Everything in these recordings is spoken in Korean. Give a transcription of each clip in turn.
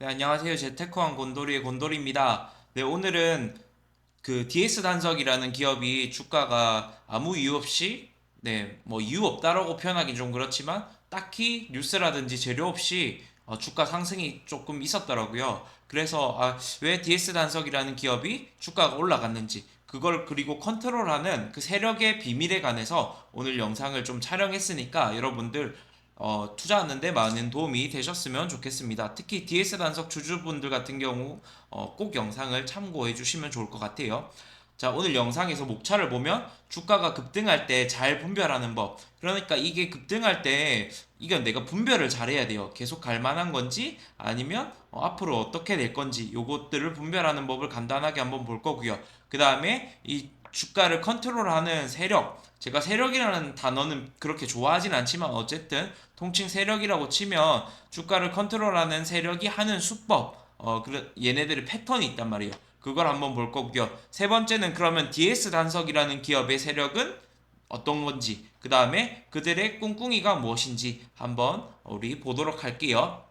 네, 안녕하세요. 재테크왕 곤돌이의 곤돌입니다. 네, 오늘은 그 DS 단석이라는 기업이 주가가 아무 이유 없이, 네, 뭐 이유 없다라고 표현하기 좀 그렇지만 딱히 뉴스라든지 재료 없이 주가 상승이 조금 있었더라고요. 그래서 왜 DS 단석이라는 기업이 주가가 올라갔는지 그걸 그리고 컨트롤하는 그 세력의 비밀에 관해서 오늘 영상을 좀 촬영했으니까 여러분들 투자하는데 많은 도움이 되셨으면 좋겠습니다. 특히 DS 단석 주주분들 같은 경우 꼭 영상을 참고해 주시면 좋을 것 같아요. 자, 오늘 영상에서 목차를 보면 주가가 급등할 때 잘 분별하는 법. 그러니까 이게 급등할 때 이건 내가 분별을 잘해야 돼요. 계속 갈 만한 건지 아니면 앞으로 어떻게 될 건지 요것들을 분별하는 법을 간단하게 한번 볼 거고요. 그 다음에 이 주가를 컨트롤하는 세력. 제가 세력이라는 단어는 그렇게 좋아하진 않지만 어쨌든 통칭 세력이라고 치면 주가를 컨트롤하는 세력이 하는 수법, 얘네들의 패턴이 있단 말이에요. 그걸 한번 볼 거고요. 세 번째는 그러면 DS 단석이라는 기업의 세력은 어떤 건지, 그 다음에 그들의 꿍꿍이가 무엇인지 한번 우리 보도록 할게요.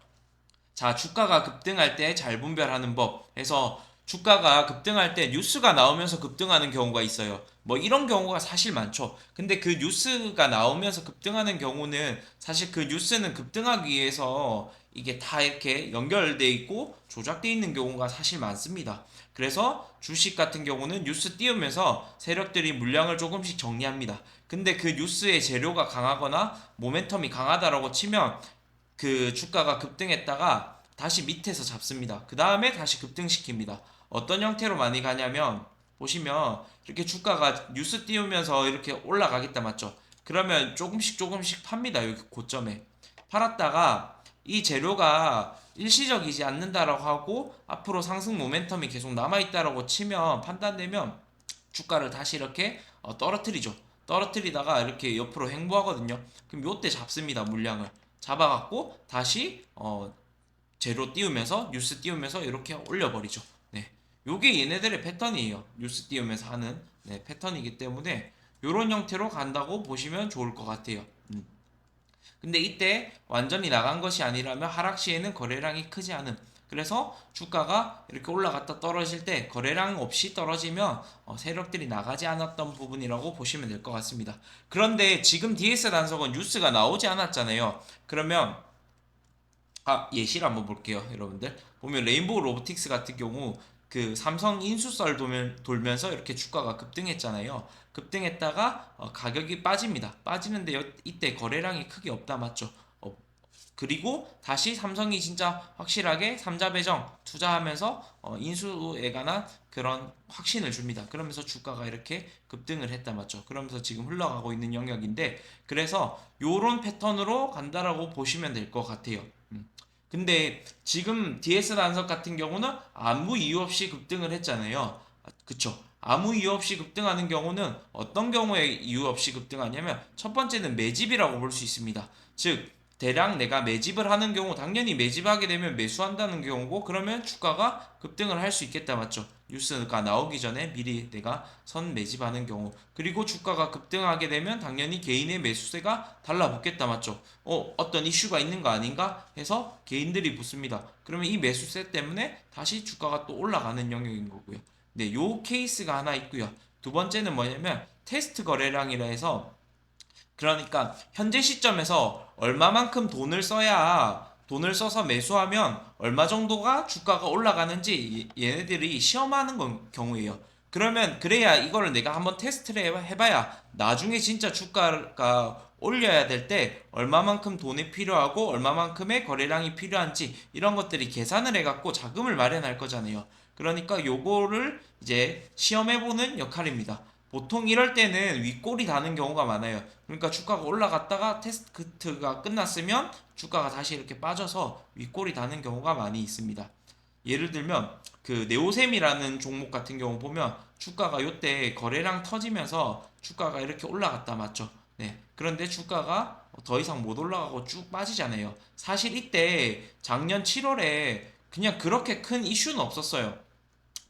자, 주가가 급등할 때 잘 분별하는 법 해서 주가가 급등할 때 뉴스가 나오면서 급등하는 경우가 있어요. 뭐 이런 경우가 사실 많죠. 근데 그 뉴스가 나오면서 급등하는 경우는 사실 그 뉴스는 급등하기 위해서 이게 다 이렇게 연결돼 있고 조작돼 있는 경우가 사실 많습니다. 그래서 주식 같은 경우는 뉴스 띄우면서 세력들이 물량을 조금씩 정리합니다. 근데 그 뉴스의 재료가 강하거나 모멘텀이 강하다라고 치면 그 주가가 급등했다가 다시 밑에서 잡습니다. 그 다음에 다시 급등시킵니다. 어떤 형태로 많이 가냐면 보시면 이렇게 주가가 뉴스 띄우면서 이렇게 올라가겠다 맞죠? 그러면 조금씩 조금씩 팝니다. 여기 고점에. 팔았다가 이 재료가 일시적이지 않는다라고 하고 앞으로 상승 모멘텀이 계속 남아있다라고 치면 판단되면 주가를 다시 이렇게 떨어뜨리죠. 떨어뜨리다가 이렇게 옆으로 횡보하거든요. 그럼 요때 잡습니다. 물량을. 잡아갖고 다시 재료 띄우면서 뉴스 띄우면서 이렇게 올려버리죠. 네, 요게 얘네들의 패턴이에요. 뉴스 띄우면서 하는 패턴이기 때문에 요런 형태로 간다고 보시면 좋을 것 같아요. 근데 이때 완전히 나간 것이 아니라면 하락 시에는 거래량이 크지 않음. 그래서 주가가 이렇게 올라갔다 떨어질 때 거래량 없이 떨어지면 세력들이 나가지 않았던 부분이라고 보시면 될 것 같습니다. 그런데 지금 DS 단속은 뉴스가 나오지 않았잖아요. 그러면 예시를 한번 볼게요, 여러분들. 보면 레인보우 로보틱스 같은 경우 그 삼성 인수설 돌면서 이렇게 주가가 급등했잖아요. 급등했다가 가격이 빠집니다. 빠지는데 이때 거래량이 크게 없다 맞죠? 그리고 다시 삼성이 진짜 확실하게 삼자 배정 투자하면서 인수에 관한 그런 확신을 줍니다. 그러면서 주가가 이렇게 급등을 했다 맞죠? 그러면서 지금 흘러가고 있는 영역인데 그래서 요런 패턴으로 간다라고 보시면 될 것 같아요. 근데 지금 DS 단석 같은 경우는 아무 이유 없이 급등을 했잖아요. 그쵸? 아무 이유 없이 급등하는 경우는 어떤 경우에 이유 없이 급등하냐면 첫 번째는 매집이라고 볼 수 있습니다. 즉 대량 내가 매집을 하는 경우 당연히 매집하게 되면 매수한다는 경우고 그러면 주가가 급등을 할 수 있겠다 맞죠? 뉴스가 나오기 전에 미리 내가 선 매집하는 경우 그리고 주가가 급등하게 되면 당연히 개인의 매수세가 달라붙겠다 맞죠? 어떤 이슈가 있는 거 아닌가 해서 개인들이 붙습니다. 그러면 이 매수세 때문에 다시 주가가 또 올라가는 영역인 거고요. 네, 요 케이스가 하나 있고요. 두 번째는 뭐냐면 테스트 거래량이라 해서 그러니까 현재 시점에서 얼마만큼 돈을 써서 매수하면 얼마 정도가 주가가 올라가는지 얘네들이 시험하는 경우예요. 그러면 그래야 이거를 내가 한번 테스트를 해봐야 나중에 진짜 주가가 올려야 될 때 얼마만큼 돈이 필요하고 얼마만큼의 거래량이 필요한지 이런 것들이 계산을 해갖고 자금을 마련할 거잖아요. 그러니까 요거를 이제 시험해보는 역할입니다. 보통 이럴 때는 윗골이 다는 경우가 많아요. 그러니까 주가가 올라갔다가 테스트가 끝났으면 주가가 다시 이렇게 빠져서 윗골이 다는 경우가 많이 있습니다. 예를 들면 그 네오셈이라는 종목 같은 경우 보면 주가가 요때 거래량 터지면서 주가가 이렇게 올라갔다 맞죠? 네. 그런데 주가가 더 이상 못 올라가고 쭉 빠지잖아요. 사실 이때 작년 7월에 그냥 그렇게 큰 이슈는 없었어요.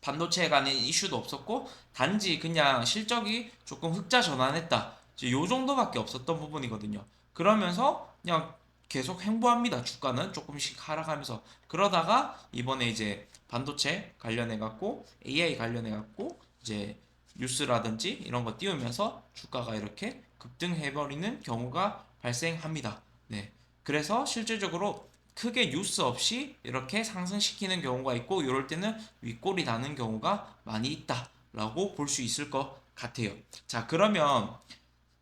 반도체에 관한 이슈도 없었고 단지 그냥 실적이 조금 흑자 전환했다. 이제 요 정도밖에 없었던 부분이거든요. 그러면서 그냥 계속 횡보합니다. 주가는 조금씩 하락하면서. 그러다가 이번에 이제 반도체 관련해 갖고 AI 관련해 갖고 이제 뉴스라든지 이런 거 띄우면서 주가가 이렇게 급등해 버리는 경우가 발생합니다. 네. 그래서 실질적으로 크게 뉴스 없이 이렇게 상승시키는 경우가 있고, 이럴 때는 윗골이 나는 경우가 많이 있다라고 볼 수 있을 것 같아요. 자, 그러면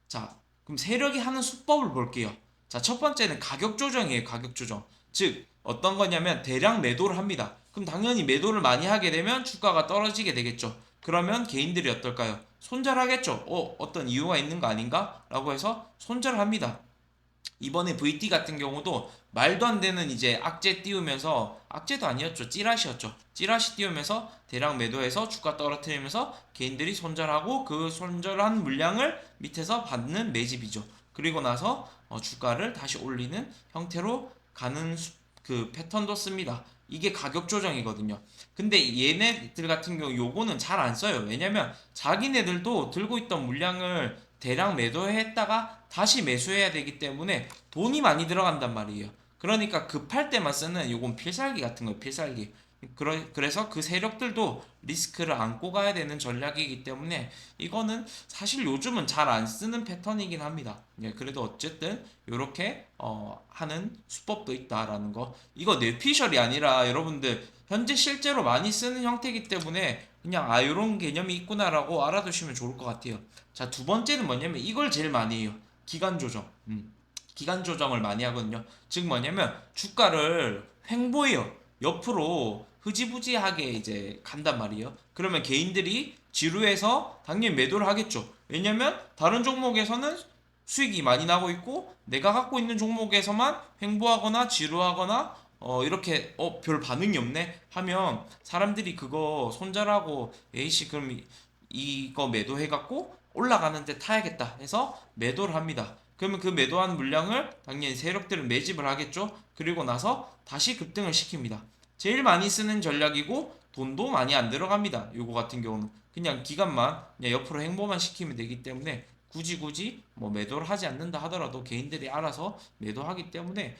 자, 그럼 세력이 하는 수법을 볼게요. 자, 첫 번째는 가격 조정이에요. 가격 조정. 즉, 어떤 거냐면 대량 매도를 합니다. 그럼 당연히 매도를 많이 하게 되면 주가가 떨어지게 되겠죠. 그러면 개인들이 어떨까요? 손절하겠죠. 어떤 이유가 있는 거 아닌가? 라고 해서 손절합니다. 이번에 VT 같은 경우도 말도 안 되는 이제 악재 띄우면서, 악재도 아니었죠, 찌라시였죠. 찌라시 띄우면서 대량 매도해서 주가 떨어뜨리면서 개인들이 손절하고, 그 손절한 물량을 밑에서 받는 매집이죠. 그리고 나서 주가를 다시 올리는 형태로 가는 그 패턴도 씁니다. 이게 가격 조정이거든요. 근데 얘네들 같은 경우 요거는 잘 안 써요. 왜냐면 자기네들도 들고 있던 물량을 대량 매도했다가 다시 매수해야 되기 때문에 돈이 많이 들어간단 말이에요. 그러니까 급할 때만 쓰는 요건 필살기 같은 거예요. 필살기. 그래서 그 세력들도 리스크를 안고 가야 되는 전략이기 때문에 이거는 사실 요즘은 잘 안 쓰는 패턴이긴 합니다. 예, 그래도 어쨌든 이렇게 하는 수법도 있다라는 거. 이거 뇌피셜이 아니라 여러분들 현재 실제로 많이 쓰는 형태이기 때문에 그냥 이런 개념이 있구나라고 알아두시면 좋을 것 같아요. 자, 두 번째는 뭐냐면 이걸 제일 많이 해요. 기간 조정. 기간 조정을 많이 하거든요. 즉 뭐냐면 주가를 횡보해요. 옆으로 흐지부지하게 이제 간단 말이에요. 그러면 개인들이 지루해서 당연히 매도를 하겠죠. 왜냐면 다른 종목에서는 수익이 많이 나고 있고, 내가 갖고 있는 종목에서만 횡보하거나 지루하거나 이렇게 별 반응이 없네 하면 사람들이 그거 손절하고, 에이씨 그럼 이거 매도해갖고 올라가는데 타야겠다 해서 매도를 합니다. 그러면 그 매도한 물량을 당연히 세력들은 매집을 하겠죠. 그리고 나서 다시 급등을 시킵니다. 제일 많이 쓰는 전략이고 돈도 많이 안 들어갑니다. 요거 같은 경우는 그냥 기간만 그냥 옆으로 행보만 시키면 되기 때문에 굳이 뭐 매도를 하지 않는다 하더라도 개인들이 알아서 매도하기 때문에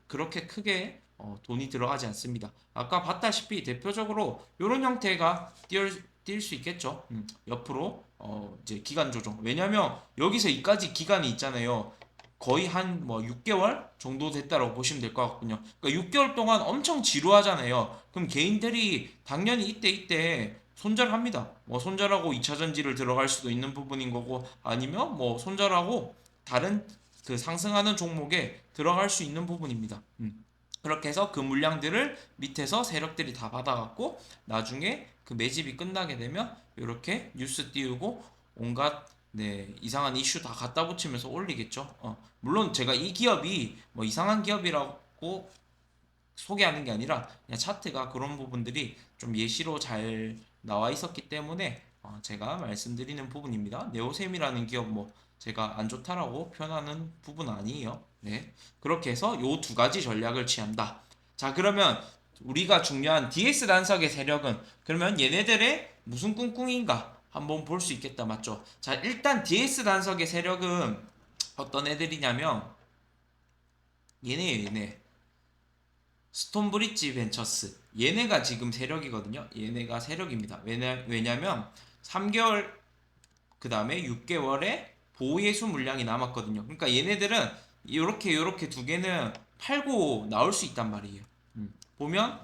그렇게 크게 돈이 들어가지 않습니다. 아까 봤다시피 대표적으로 이런 형태가 뛸 수 있겠죠. 옆으로 이제 기간 조정. 왜냐면 여기서 이까지 기간이 있잖아요. 거의 한 뭐 6개월 정도 됐다고 보시면 될 것 같군요. 그러니까 6개월 동안 엄청 지루하잖아요. 그럼 개인들이 당연히 이때 손절합니다. 뭐 손절하고 2차 전지를 들어갈 수도 있는 부분인 거고, 아니면 뭐 손절하고 다른 그 상승하는 종목에 들어갈 수 있는 부분입니다. 그렇게 해서 그 물량들을 밑에서 세력들이 다 받아갖고 나중에 그 매집이 끝나게 되면 이렇게 뉴스 띄우고 온갖 이상한 이슈 다 갖다 붙이면서 올리겠죠. 물론 제가 이 기업이 뭐 이상한 기업이라고 소개하는 게 아니라 그냥 차트가 그런 부분들이 좀 예시로 잘 나와 있었기 때문에 제가 말씀드리는 부분입니다. 네오셈이라는 기업 뭐 제가 안 좋다라고 표현하는 부분 아니에요. 네. 그렇게 해서 요 두 가지 전략을 취한다. 자, 그러면 우리가 중요한 DS 단석의 세력은 그러면 얘네들의 무슨 꿍꿍인가 한번 볼 수 있겠다. 맞죠? 자, 일단 DS 단석의 세력은 어떤 애들이냐면 얘네 스톤브릿지 벤처스, 얘네가 지금 세력이거든요. 얘네가 세력입니다. 왜냐면 3개월 그 다음에 6개월에 보호예수 물량이 남았거든요. 그러니까 얘네들은 요렇게 두 개는 팔고 나올 수 있단 말이에요. 보면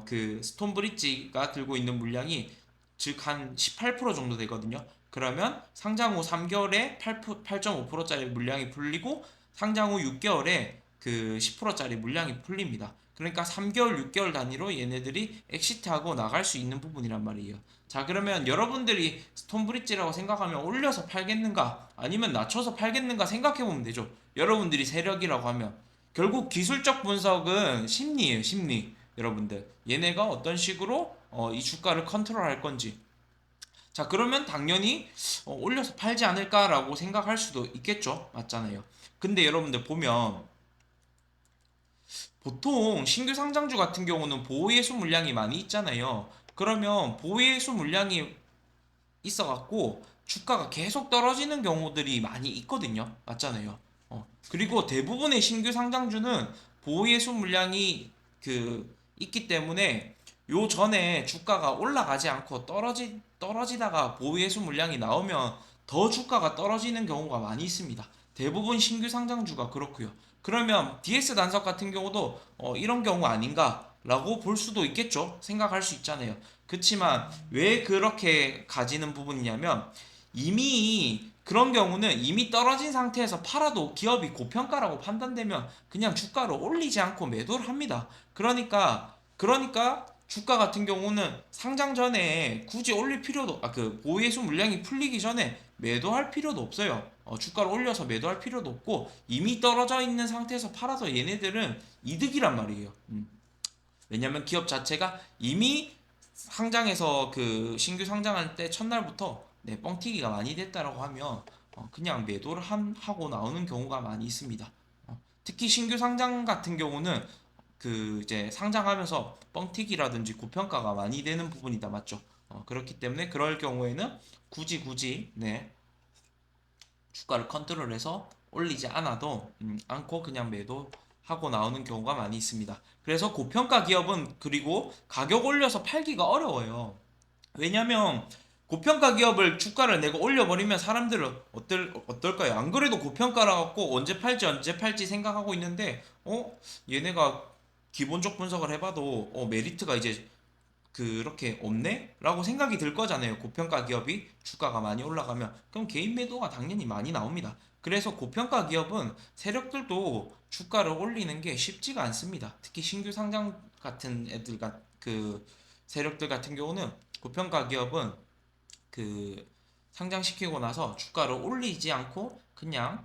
그 스톤브릿지가 들고 있는 물량이 즉 한 18% 정도 되거든요. 그러면 상장 후 3개월에 8.5%짜리 물량이 풀리고 상장 후 6개월에 그 10%짜리 물량이 풀립니다. 그러니까 3개월, 6개월 단위로 얘네들이 엑시트하고 나갈 수 있는 부분이란 말이에요. 자, 그러면 여러분들이 스톤브릿지라고 생각하면 올려서 팔겠는가 아니면 낮춰서 팔겠는가 생각해 보면 되죠. 여러분들이 세력이라고 하면 결국 기술적 분석은 심리예요. 심리. 여러분들 얘네가 어떤 식으로 이 주가를 컨트롤할 건지. 자, 그러면 당연히 올려서 팔지 않을까라고 생각할 수도 있겠죠. 맞잖아요. 근데 여러분들 보면 보통 신규 상장주 같은 경우는 보호예수 물량이 많이 있잖아요. 그러면 보호예수 물량이 있어갖고 주가가 계속 떨어지는 경우들이 많이 있거든요. 맞잖아요. 그리고 대부분의 신규 상장주는 보호예수 물량이 있기 때문에 요 전에 주가가 올라가지 않고 떨어지다가 보호예수 물량이 나오면 더 주가가 떨어지는 경우가 많이 있습니다. 대부분 신규 상장주가 그렇고요. 그러면 DS 단석 같은 경우도 이런 경우 아닌가라고 볼 수도 있겠죠. 생각할 수 있잖아요. 그렇지만 왜 그렇게 가지는 부분이냐면 이미 그런 경우는 이미 떨어진 상태에서 팔아도 기업이 고평가라고 판단되면 그냥 주가를 올리지 않고 매도를 합니다. 그러니까 주가 같은 경우는 상장 전에 굳이 올릴 필요도 보유예수 물량이 풀리기 전에 매도할 필요도 없어요. 주가를 올려서 매도할 필요도 없고 이미 떨어져 있는 상태에서 팔아서 얘네들은 이득이란 말이에요. 왜냐면 기업 자체가 이미 상장해서 신규 상장할 때 첫날부터 뻥튀기가 많이 됐다라고 하면 그냥 매도를 하고 나오는 경우가 많이 있습니다. 특히 신규 상장 같은 경우는 이제 상장하면서 뻥튀기라든지 고평가가 많이 되는 부분이다, 맞죠? 그렇기 때문에 그럴 경우에는 굳이 주가를 컨트롤해서 올리지 않고 그냥 매도하고 나오는 경우가 많이 있습니다. 그래서 고평가 기업은 그리고 가격 올려서 팔기가 어려워요. 왜냐면 고평가 기업을 주가를 내가 올려버리면 사람들은 어떨까요? 안 그래도 고평가라 갖고 언제 팔지 생각하고 있는데 얘네가 기본적 분석을 해봐도 메리트가 이제 그렇게 없네? 라고 생각이 들 거잖아요. 고평가 기업이 주가가 많이 올라가면. 그럼 개인 매도가 당연히 많이 나옵니다. 그래서 고평가 기업은 세력들도 주가를 올리는 게 쉽지가 않습니다. 특히 신규 상장 같은 세력들 같은 경우는 고평가 기업은 상장시키고 나서 주가를 올리지 않고 그냥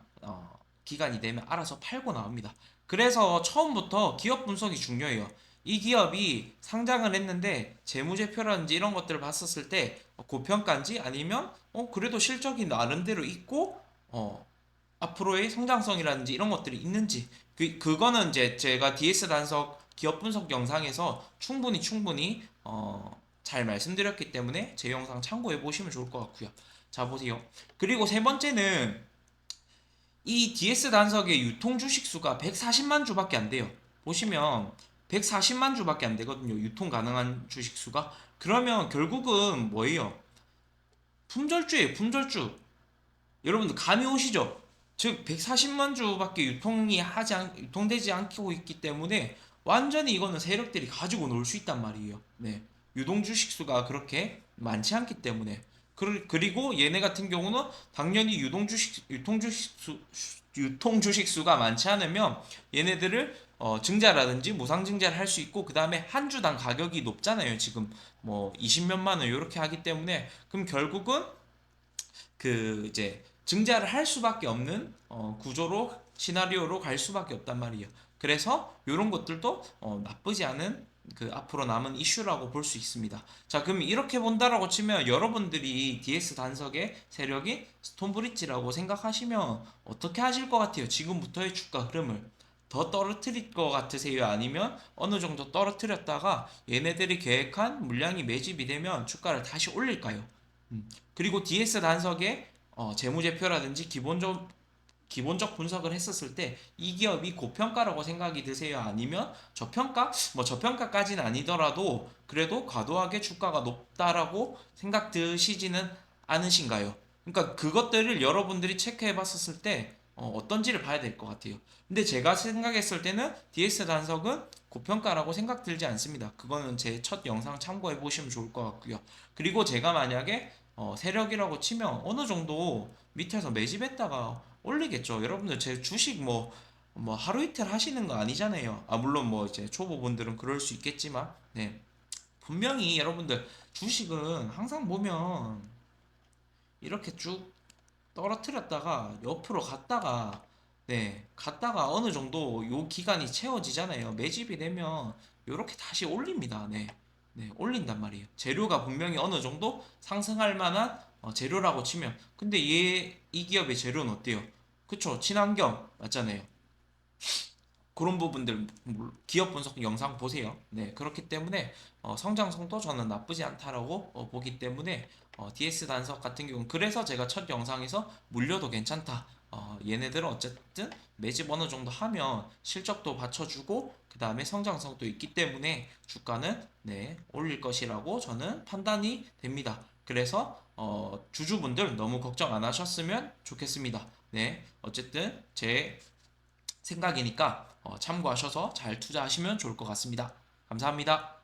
기간이 되면 알아서 팔고 나옵니다. 그래서 처음부터 기업 분석이 중요해요. 이 기업이 상장을 했는데 재무제표라든지 이런 것들을 봤었을 때 고평가인지 아니면 그래도 실적이 나름대로 있고 앞으로의 성장성이라든지 이런 것들이 있는지 그거는 이제 제가 DS 단석 기업 분석 영상에서 충분히 잘 말씀드렸기 때문에 제 영상 참고해 보시면 좋을 것 같고요. 자, 보세요. 그리고 세 번째는 이 DS 단석의 유통 주식 수가 140만 주밖에 안 돼요. 보시면 140만 주밖에 안 되거든요. 유통 가능한 주식 수가. 그러면 결국은 뭐예요? 품절주예요, 품절주. 여러분들 감이 오시죠? 즉 140만 주밖에 유통되지 않고 있기 때문에 완전히 이거는 세력들이 가지고 놀 수 있단 말이에요. 네. 유동 주식 수가 그렇게 많지 않기 때문에 그리고 얘네 같은 경우는 당연히 유통 주식 수가 많지 않으면 얘네들을 증자라든지 무상 증자를 할 수 있고 그 다음에 한 주당 가격이 높잖아요. 지금 뭐 20몇만 원 이렇게 하기 때문에 그럼 결국은 이제 증자를 할 수밖에 없는 시나리오로 갈 수밖에 없단 말이에요. 그래서 이런 것들도 나쁘지 않은 앞으로 남은 이슈라고 볼 수 있습니다. 자, 그럼 이렇게 본다라고 치면 여러분들이 DS 단석의 세력이 스톤브릿지라고 생각하시면 어떻게 하실 것 같아요? 지금부터의 주가 흐름을 더 떨어뜨릴 것 같으세요? 아니면 어느 정도 떨어뜨렸다가 얘네들이 계획한 물량이 매집이 되면 주가를 다시 올릴까요? 그리고 DS 단석의 재무제표라든지 기본적 분석을 했었을 때 이 기업이 고평가라고 생각이 드세요? 아니면 저평가? 뭐 저평가까지는 아니더라도 그래도 과도하게 주가가 높다라고 생각 드시지는 않으신가요? 그러니까 그것들을 여러분들이 체크해 봤었을 때 어떤지를 봐야 될 것 같아요. 근데 제가 생각했을 때는 DS 단석은 고평가라고 생각 들지 않습니다. 그거는 제 첫 영상 참고해 보시면 좋을 것 같고요. 그리고 제가 만약에 세력이라고 치면 어느 정도 밑에서 매집했다가 올리겠죠. 여러분들 제 주식 뭐 하루 이틀 하시는 거 아니잖아요. 물론 뭐 이제 초보분들은 그럴 수 있겠지만, 네. 분명히 여러분들 주식은 항상 보면 이렇게 쭉 떨어뜨렸다가 옆으로 갔다가 어느 정도 요 기간이 채워지잖아요. 매집이 되면 요렇게 다시 올립니다. 올린단 말이에요. 재료가 분명히 어느 정도 상승할 만한 재료라고 치면 근데 이 기업의 재료는 어때요? 그쵸? 친환경 맞잖아요. 그런 부분들 기업 분석 영상 보세요. 네, 그렇기 때문에 성장성도 저는 나쁘지 않다라고 보기 때문에 DS 단석 같은 경우는 그래서 제가 첫 영상에서 물려도 괜찮다 얘네들은 어쨌든 매집 어느 정도 하면 실적도 받쳐주고 그 다음에 성장성도 있기 때문에 주가는 네, 올릴 것이라고 저는 판단이 됩니다. 그래서 주주분들 너무 걱정 안 하셨으면 좋겠습니다. 네, 어쨌든 제 생각이니까 참고하셔서 잘 투자하시면 좋을 것 같습니다. 감사합니다.